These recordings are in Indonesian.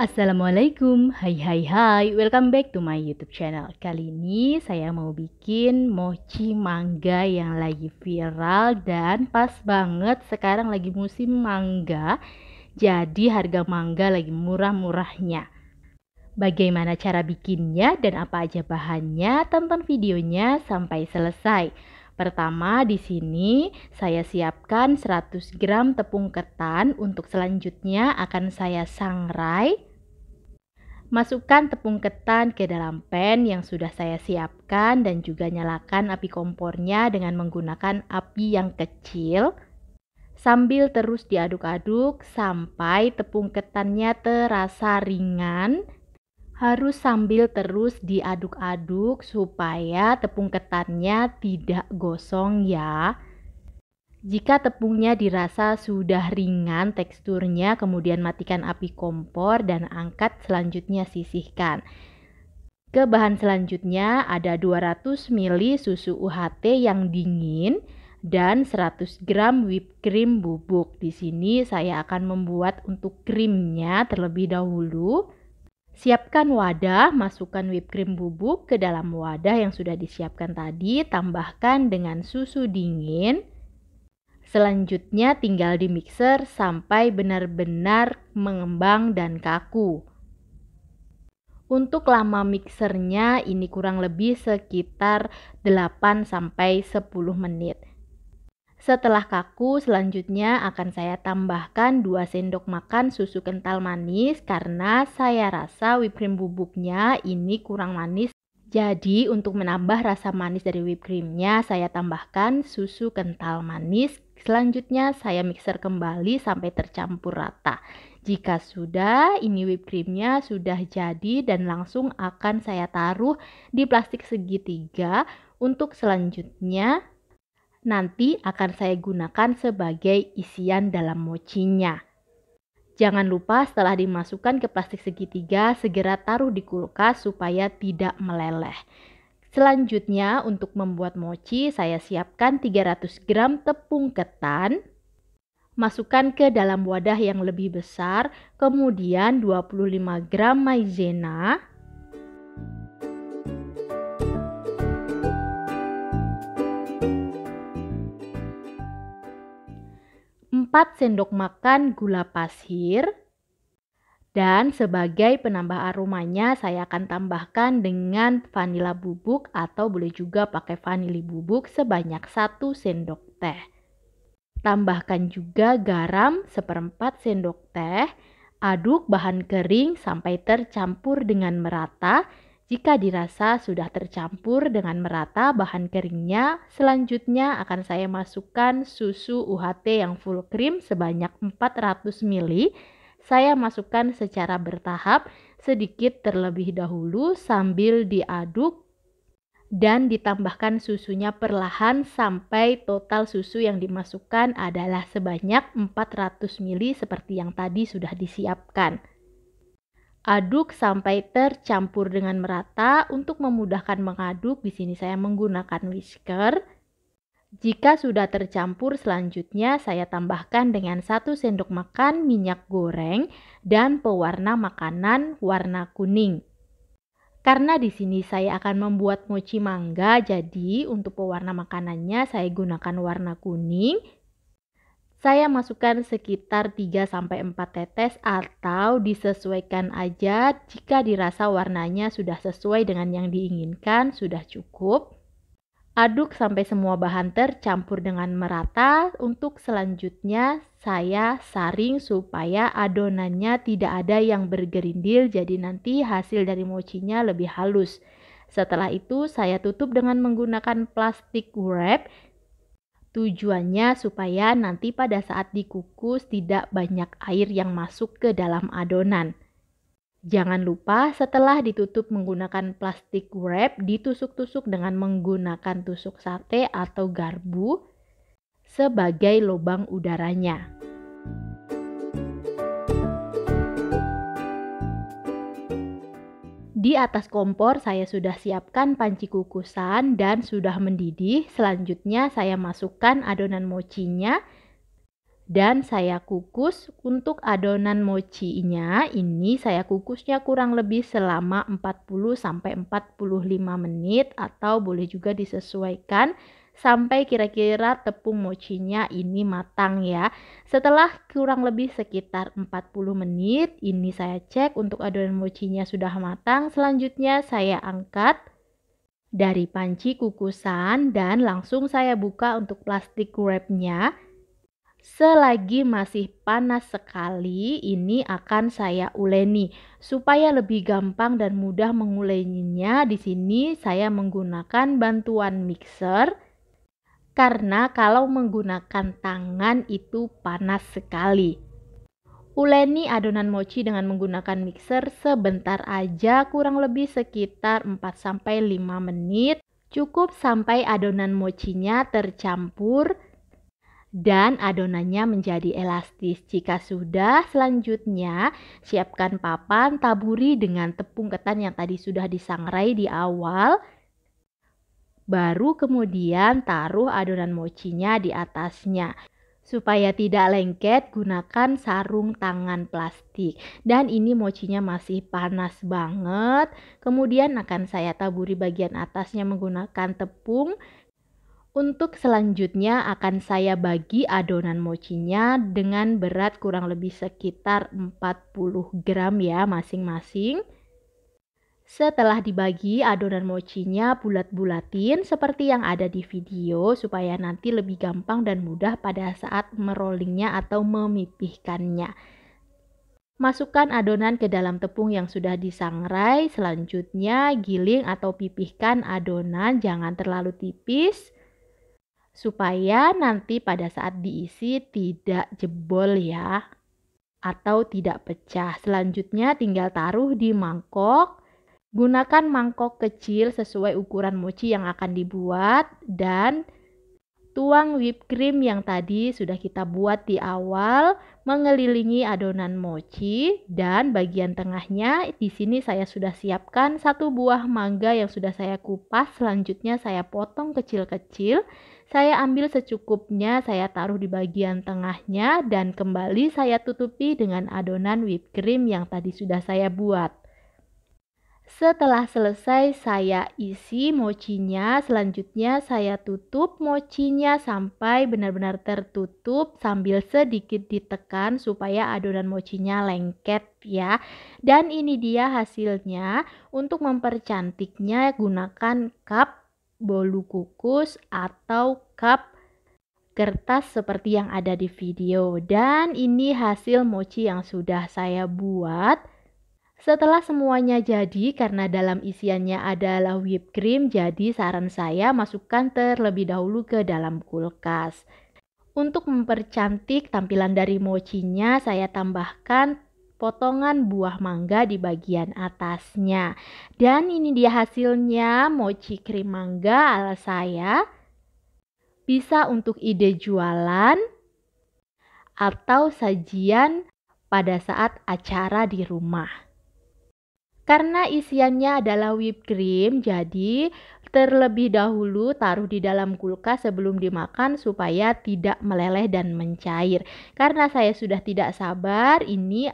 Assalamualaikum, hai, welcome back to my YouTube channel. Kali ini saya mau bikin mochi mangga yang lagi viral dan pas banget sekarang lagi musim mangga. Jadi harga mangga lagi murah-murahnya. Bagaimana cara bikinnya dan apa aja bahannya? Tonton videonya sampai selesai. Pertama, di sini saya siapkan 100 gram tepung ketan. Untuk selanjutnya akan saya sangrai. Masukkan tepung ketan ke dalam pan yang sudah saya siapkan dan juga nyalakan api kompornya dengan menggunakan api yang kecil. Sambil terus diaduk-aduk sampai tepung ketannya terasa ringan. Harus sambil terus diaduk-aduk supaya tepung ketannya tidak gosong ya. Jika tepungnya dirasa sudah ringan teksturnya, kemudian matikan api kompor dan angkat, selanjutnya sisihkan. Ke bahan selanjutnya ada 200 ml susu UHT yang dingin dan 100 gram whipped cream bubuk. Di sini saya akan membuat untuk krimnya terlebih dahulu. Siapkan wadah, masukkan whipped cream bubuk ke dalam wadah yang sudah disiapkan tadi, tambahkan dengan susu dingin. Selanjutnya tinggal di mixer sampai benar-benar mengembang dan kaku. Untuk lama mixernya ini kurang lebih sekitar 8-10 menit. Setelah kaku, selanjutnya akan saya tambahkan 2 sendok makan susu kental manis karena saya rasa whipped cream bubuknya ini kurang manis. Jadi untuk menambah rasa manis dari whipped creamnya saya tambahkan susu kental manis. Selanjutnya saya mixer kembali sampai tercampur rata. Jika sudah, ini whipped creamnya sudah jadi dan langsung akan saya taruh di plastik segitiga. Untuk selanjutnya nanti akan saya gunakan sebagai isian dalam mochinya. Jangan lupa setelah dimasukkan ke plastik segitiga, segera taruh di kulkas supaya tidak meleleh. Selanjutnya untuk membuat mochi, saya siapkan 300 gram tepung ketan. Masukkan ke dalam wadah yang lebih besar, kemudian 25 gram maizena. 4 sendok makan gula pasir. Dan sebagai penambah aromanya saya akan tambahkan dengan vanila bubuk atau boleh juga pakai vanili bubuk sebanyak 1 sendok teh. Tambahkan juga garam 1/4 sendok teh. Aduk bahan kering sampai tercampur dengan merata. Jika dirasa sudah tercampur dengan merata bahan keringnya, selanjutnya akan saya masukkan susu UHT yang full cream sebanyak 400 ml. Saya masukkan secara bertahap sedikit terlebih dahulu sambil diaduk dan ditambahkan susunya perlahan sampai total susu yang dimasukkan adalah sebanyak 400 ml seperti yang tadi sudah disiapkan. Aduk sampai tercampur dengan merata. Untuk memudahkan mengaduk, di sini saya menggunakan whisker. Jika sudah tercampur, selanjutnya saya tambahkan dengan 1 sendok makan minyak goreng dan pewarna makanan warna kuning. Karena di sini saya akan membuat mochi mangga, jadi untuk pewarna makanannya saya gunakan warna kuning. Saya masukkan sekitar 3-4 tetes atau disesuaikan aja. Jika dirasa warnanya sudah sesuai dengan yang diinginkan, sudah cukup. Aduk sampai semua bahan tercampur dengan merata. Untuk selanjutnya saya saring supaya adonannya tidak ada yang bergerindil, jadi nanti hasil dari mochinya lebih halus. Setelah itu saya tutup dengan menggunakan plastik wrap. Tujuannya supaya nanti pada saat dikukus tidak banyak air yang masuk ke dalam adonan. Jangan lupa setelah ditutup menggunakan plastik wrap, ditusuk-tusuk dengan menggunakan tusuk sate atau garpu sebagai lubang udaranya. Di atas kompor saya sudah siapkan panci kukusan dan sudah mendidih. Selanjutnya saya masukkan adonan mochinya dan saya kukus. Untuk adonan mochinya ini saya kukusnya kurang lebih selama 40-45 menit, atau boleh juga disesuaikan sampai kira-kira tepung mochinya ini matang ya. Setelah kurang lebih sekitar 40 menit, ini saya cek untuk adonan mochinya sudah matang. Selanjutnya saya angkat dari panci kukusan dan langsung saya buka untuk plastik wrapnya. Selagi masih panas sekali, ini akan saya uleni supaya lebih gampang dan mudah menguleninya. Di sini saya menggunakan bantuan mixer karena kalau menggunakan tangan itu panas sekali. Uleni adonan mochi dengan menggunakan mixer sebentar aja, kurang lebih sekitar 4-5 menit. Cukup sampai adonan mochinya tercampur dan adonannya menjadi elastis. Jika sudah, selanjutnya siapkan papan, taburi dengan tepung ketan yang tadi sudah disangrai di awal. Baru kemudian taruh adonan mochinya di atasnya. Supaya tidak lengket, gunakan sarung tangan plastik. Dan ini mochinya masih panas banget. Kemudian akan saya taburi bagian atasnya menggunakan tepung. Untuk selanjutnya akan saya bagi adonan mochinya dengan berat kurang lebih sekitar 40 gram ya masing-masing. Setelah dibagi, adonan mochinya bulat-bulatin seperti yang ada di video supaya nanti lebih gampang dan mudah pada saat merollingnya atau memipihkannya. Masukkan adonan ke dalam tepung yang sudah disangrai. Selanjutnya giling atau pipihkan adonan, jangan terlalu tipis supaya nanti pada saat diisi tidak jebol ya, atau tidak pecah. Selanjutnya tinggal taruh di mangkok. Gunakan mangkok kecil sesuai ukuran mochi yang akan dibuat dan tuang whipped cream yang tadi sudah kita buat di awal mengelilingi adonan mochi, dan bagian tengahnya di sini saya sudah siapkan satu buah mangga yang sudah saya kupas. Selanjutnya saya potong kecil-kecil. Saya ambil secukupnya, saya taruh di bagian tengahnya dan kembali saya tutupi dengan adonan whipped cream yang tadi sudah saya buat. Setelah selesai saya isi mochinya, selanjutnya saya tutup mochinya sampai benar-benar tertutup sambil sedikit ditekan supaya adonan mochinya lengket ya. Dan ini dia hasilnya. Untuk mempercantiknya gunakan cup bolu kukus atau cup kertas seperti yang ada di video. Dan ini hasil mochi yang sudah saya buat. Setelah semuanya jadi, karena dalam isiannya adalah whipped cream, jadi saran saya masukkan terlebih dahulu ke dalam kulkas. Untuk mempercantik tampilan dari mochinya, saya tambahkan potongan buah mangga di bagian atasnya. Dan ini dia hasilnya, mochi krim mangga ala saya. Bisa untuk ide jualan atau sajian pada saat acara di rumah. Karena isiannya adalah whipped cream, jadi terlebih dahulu taruh di dalam kulkas sebelum dimakan supaya tidak meleleh dan mencair. Karena saya sudah tidak sabar, ini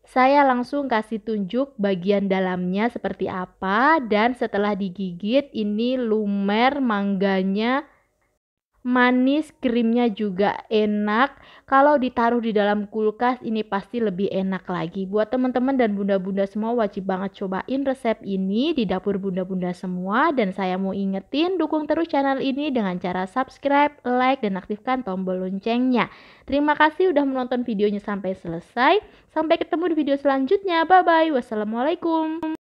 saya langsung kasih tunjuk bagian dalamnya seperti apa. Dan setelah digigit, ini lumer mangganya manis, krimnya juga enak. Kalau ditaruh di dalam kulkas ini pasti lebih enak lagi. Buat teman-teman dan bunda-bunda semua wajib banget cobain resep ini di dapur bunda-bunda semua. Dan saya mau ingetin, dukung terus channel ini dengan cara subscribe, like, dan aktifkan tombol loncengnya. Terima kasih udah menonton videonya sampai selesai. Sampai ketemu di video selanjutnya. Bye-bye. Wassalamualaikum.